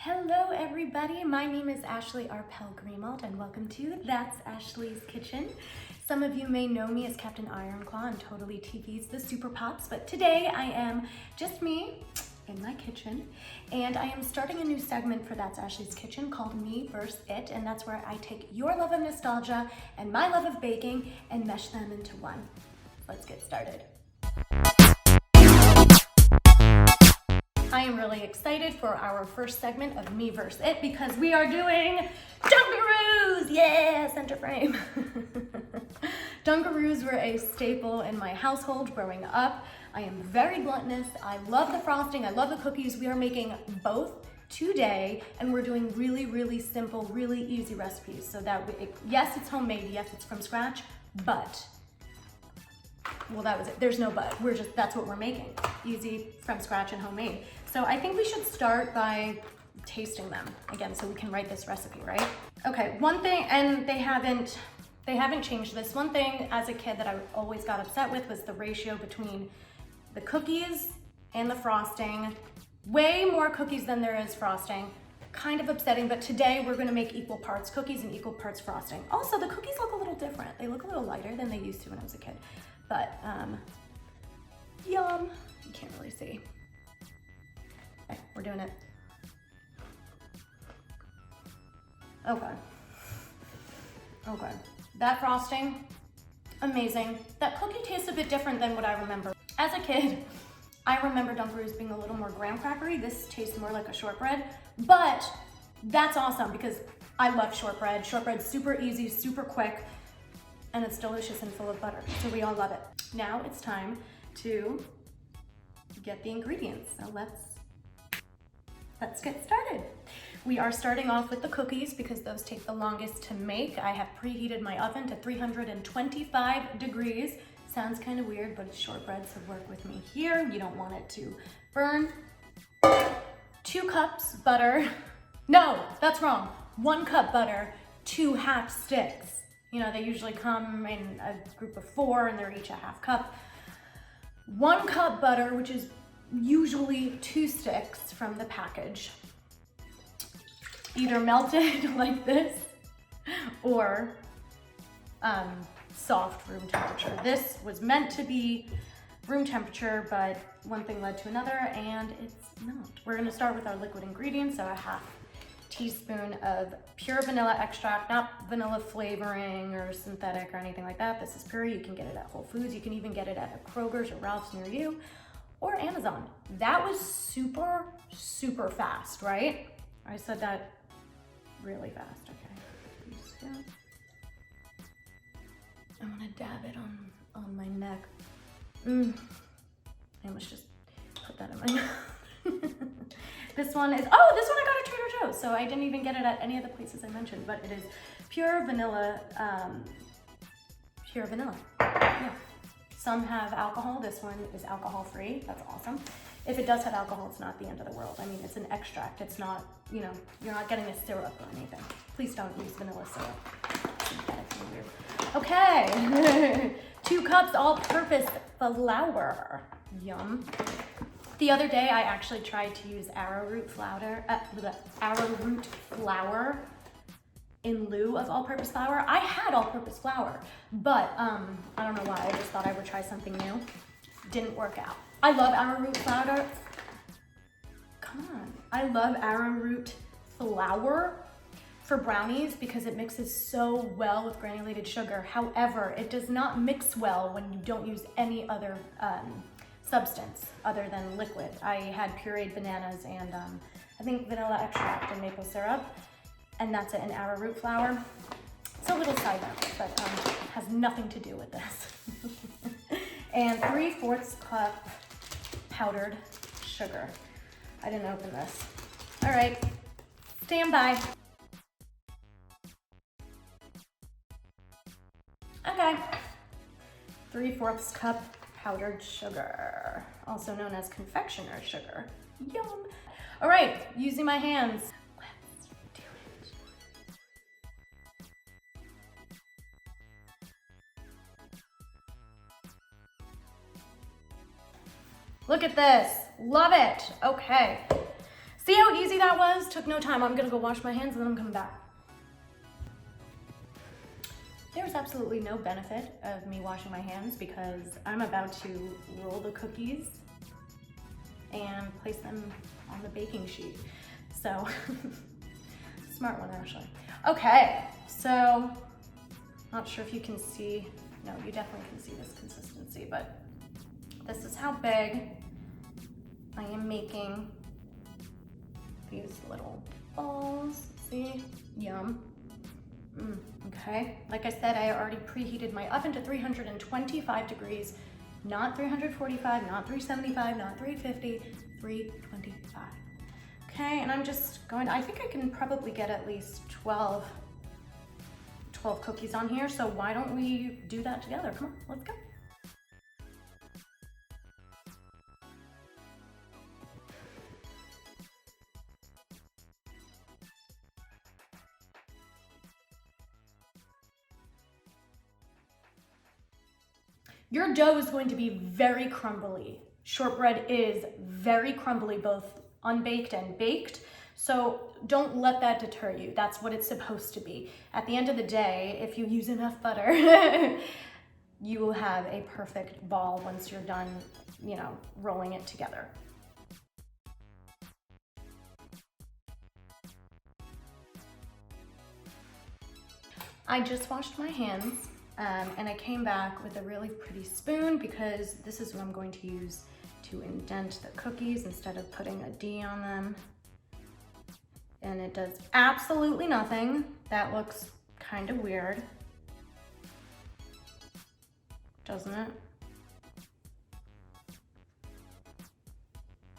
Hello everybody, my name is Ashley Arpel Greenwald and welcome to That's Ashley's Kitchen. Some of you may know me as Captain Ironclaw on Totally TV's The Super Pops, but today I am just me in my kitchen and I am starting a new segment for That's Ashley's Kitchen called Me vs. It, and that's where I take your love of nostalgia and my love of baking and mesh them into one. Let's get started. I am really excited for our first segment of Me vs. It because we are doing Dunkaroos! Yeah, center frame. Dunkaroos were a staple in my household growing up. I am very gluttonous. I love the frosting. I love the cookies. We are making both today and we're doing really simple, really easy recipes so that, yes, it's homemade. Yes, it's from scratch, but well, that was it. There's no but. That's what we're making. Easy, from scratch, and homemade. So I think we should start by tasting them again so we can write this recipe, right? Okay, one thing, and they haven't changed this. One thing as a kid that I always got upset with was the ratio between the cookies and the frosting. Way more cookies than there is frosting. Kind of upsetting, but today we're gonna make equal parts cookies and equal parts frosting. Also, the cookies look a little different. They look a little lighter than they used to when I was a kid. But, yum. You can't really see. Okay, we're doing it. Okay. That frosting, amazing. That cookie tastes a bit different than what I remember. As a kid, I remember Dunkaroos being a little more graham crackery. This tastes more like a shortbread, but that's awesome because I love shortbread. Shortbread's super easy, super quick, and it's delicious and full of butter, so we all love it. Now it's time to get the ingredients. So let's get started. We are starting off with the cookies because those take the longest to make. I have preheated my oven to 325 degrees. Sounds kind of weird, but it's shortbread, so work with me here. You don't want it to burn. 2 cups butter. No, that's wrong. 1 cup butter, 2 half sticks. You know, they usually come in a group of 4 and they're each a half cup. 1 cup butter, which is usually 2 sticks from the package. Either melted like this or soft room temperature. This was meant to be room temperature, but one thing led to another and it's not. We're gonna start with our liquid ingredients, so a half teaspoon of pure vanilla extract, not vanilla flavoring or synthetic or anything like that. This is pure. You can get it at Whole Foods. You can even get it at a Kroger's or Ralph's near you or Amazon. That was super fast, right? I said that really fast, okay. I'm gonna dab it on my neck. I almost just put that in my mouth. This one I got at Trader Joe's, so I didn't even get it at any of the places I mentioned, but it is pure vanilla, yeah. Some have alcohol. This one is alcohol-free. That's awesome. If it does have alcohol, it's not the end of the world. I mean, it's an extract. It's not, you know, you're not getting a syrup or anything. Please don't use vanilla syrup. Synthetic and weird. Okay, 2 cups all-purpose flour. Yum. The other day, I actually tried to use arrowroot flour in lieu of all-purpose flour. I had all-purpose flour, but I don't know why. I just thought I would try something new. Didn't work out. I love arrowroot flour. Come on. I love arrowroot flour for brownies because it mixes so well with granulated sugar. However, it does not mix well when you don't use any other substance other than liquid. I had pureed bananas and I think vanilla extract and maple syrup, and that's it, and arrowroot flour. It's a little side note, but has nothing to do with this. And 3/4 cup powdered sugar. I didn't open this. All right, stand by. Okay, 3/4 cup powdered sugar, also known as confectioner sugar. Yum. All right, using my hands. Let's do it. Look at this, love it. Okay, See how easy that was? Took no time. I'm gonna go wash my hands and then I'm coming back. There's absolutely no benefit of me washing my hands because I'm about to roll the cookies and place them on the baking sheet. So, smart one, Ashley. Okay, so, not sure if you can see, no, you definitely can see this consistency, but this is how big I am making these little balls. See? Yum. Okay, like I said, I already preheated my oven to 325 degrees, not 345, not 375, not 350, 325. Okay, and I'm just going to, I think I can probably get at least 12 cookies on here, so why don't we do that together? Come on, let's go. Your dough is going to be very crumbly. Shortbread is very crumbly, both unbaked and baked. So don't let that deter you. That's what it's supposed to be. At the end of the day, if you use enough butter, you will have a perfect ball once you're done, you know, rolling it together. I just washed my hands. And I came back with a really pretty spoon because this is what I'm going to use to indent the cookies instead of putting a D on them. And it does absolutely nothing. That looks kind of weird, doesn't it?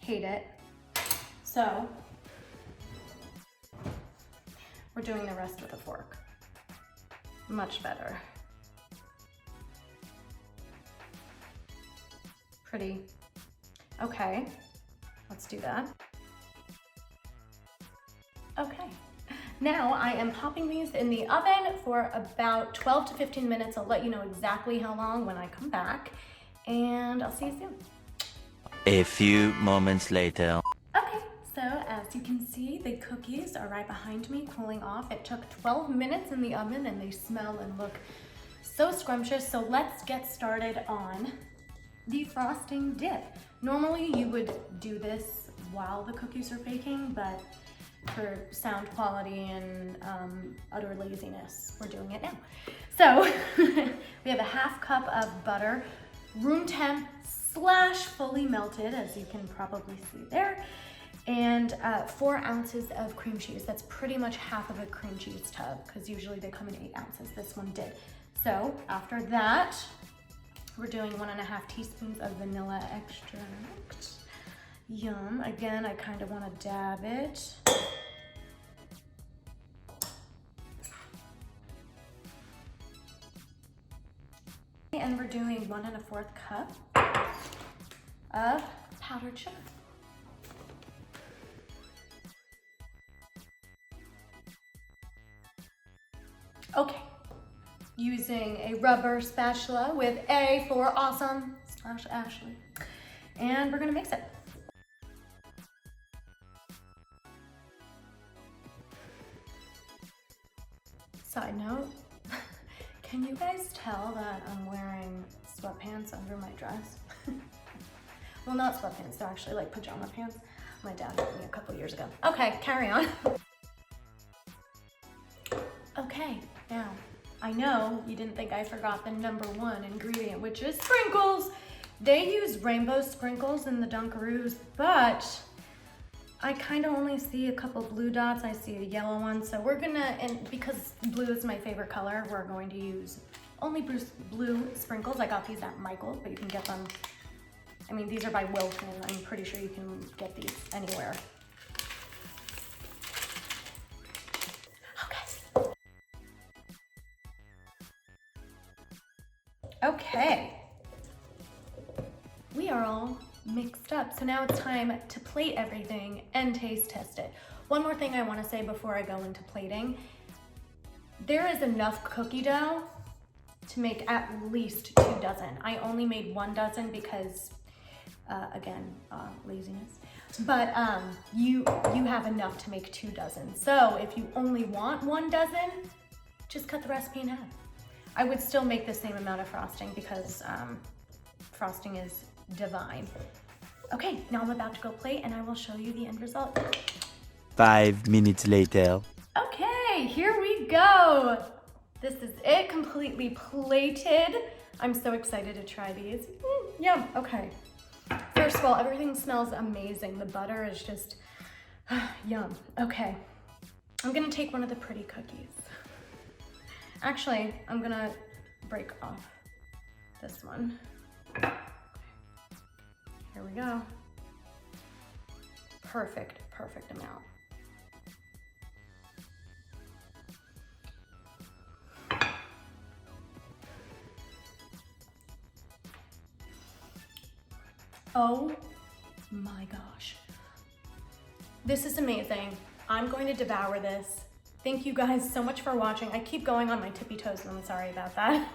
Hate it. So, we're doing the rest with a fork. Much better. Pretty. Okay, let's do that. Okay, now I am popping these in the oven for about 12 to 15 minutes. I'll let you know exactly how long when I come back, and I'll see you soon. A few moments later. Okay, so as you can see, the cookies are right behind me cooling off. It took 12 minutes in the oven and they smell and look so scrumptious. So let's get started on the frosting dip. Normally you would do this while the cookies are baking, but for sound quality and utter laziness, we're doing it now. So we have a ½ cup of butter, room temp / fully melted, as you can probably see there, and 4 ounces of cream cheese. That's pretty much half of a cream cheese tub because usually they come in 8 ounces. This one did. So after that, we're doing 1½ teaspoons of vanilla extract. Yum. Again, I kind of want to dab it. And we're doing 1¼ cup of powdered sugar. Okay. Using a rubber spatula with A for awesome / Ashley. And we're gonna mix it. Side note, can you guys tell that I'm wearing sweatpants under my dress? Well, not sweatpants, they're actually like pajama pants. My dad got me a couple years ago. Okay, carry on. Okay, now, I know you didn't think I forgot the #1 ingredient, which is sprinkles. They use rainbow sprinkles in the Dunkaroos, but I kind of only see a couple blue dots. I see a yellow one, so we're gonna, and because blue is my favorite color, we're going to use only blue sprinkles. I got these at Michael's, but you can get them, I mean, these are by Wilton. I'm pretty sure you can get these anywhere. Okay, we are all mixed up. So now it's time to plate everything and taste test it. One more thing I want to say before I go into plating. There is enough cookie dough to make at least 2 dozen. I only made 1 dozen because Again, laziness. But you have enough to make 2 dozen. So if you only want 1 dozen, just cut the recipe in half. I would still make the same amount of frosting because frosting is divine. Okay, now I'm about to go plate and I will show you the end result. 5 minutes later. Okay, here we go. This is it, completely plated. I'm so excited to try these. Yum, okay. First of all, everything smells amazing. The butter is just, yum. Okay, I'm gonna take one of the pretty cookies. Actually, I'm gonna break off this one. Here we go. Perfect amount. Oh my gosh. This is amazing. I'm going to devour this. Thank you guys so much for watching. I keep going on my tippy toes and I'm sorry about that.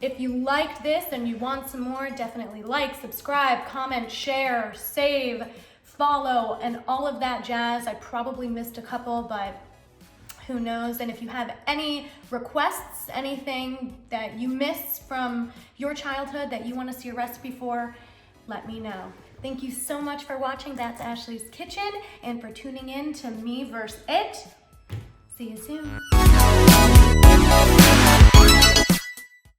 If you liked this and you want some more, definitely like, subscribe, comment, share, save, follow, and all of that jazz. I probably missed a couple, but who knows? And if you have any requests, anything that you miss from your childhood that you want to see a recipe for, let me know. Thank you so much for watching. That's Ashley's Kitchen and for tuning in to me versus it. See you soon.